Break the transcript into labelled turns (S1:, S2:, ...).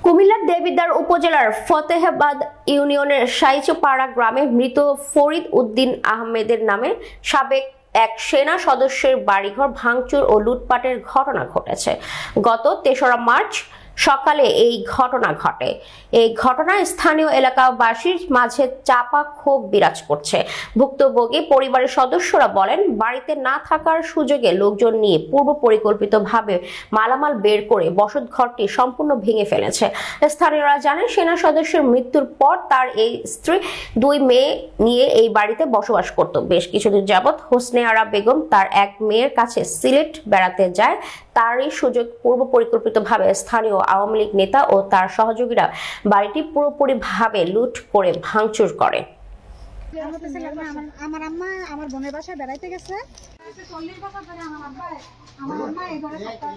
S1: কুমিল্লার দেবিদ্বার উপজেলার ফতেহাবাদ ইউনিয়নের সাইচপাড়া গ্রামে মৃত ফরিদ উদ্দিন আহমেদের নামে সাবেক এক সেনা সদস্যের বাড়িঘর ভাঙচুর ও লুটপাটের ঘটনা ঘটেছে। গত ৩রা মার্চ সকালে এই ঘটনা ঘটে। এই ঘটনায় স্থানীয় এলাকাবাসীর মাঝে চাপা ক্ষোভ বিরাজ করছে। ভুক্তভোগী পরিবারের সদস্যরা বলেন, বাড়িতে না থাকার সুযোগে লোকজন নিয়ে পূর্ব পরিকল্পিতভাবে মালামাল বের করে বসতঘরটি সম্পূর্ণ ভেঙে ফেলেছে। স্থানীয়রা জানেন, সেনা সদস্যের মৃত্যুর পর তার এই স্ত্রী ২ মেয়ে নিয়ে এই বাড়িতে বসবাস করত। বেশ কিছুদিন যাবৎ হোসনে আরা বেগম তার এক মেয়ের কাছে সিলেট বেড়াতে যায়। তারই সুযোগ পূর্ব পরিকল্পিতভাবে স্থানীয় আওয়ামী লীগ নেতা ও তার সহযোগীরা বাড়িটি পুরোপুরিভাবে লুট করে ভাঙচুর করে।
S2: আমার আম্মা আমার বোনের বাসায় বেড়াইতে গেছে। 40 বছর ধরে আমার আম্মা এই ঘরে থাকতো।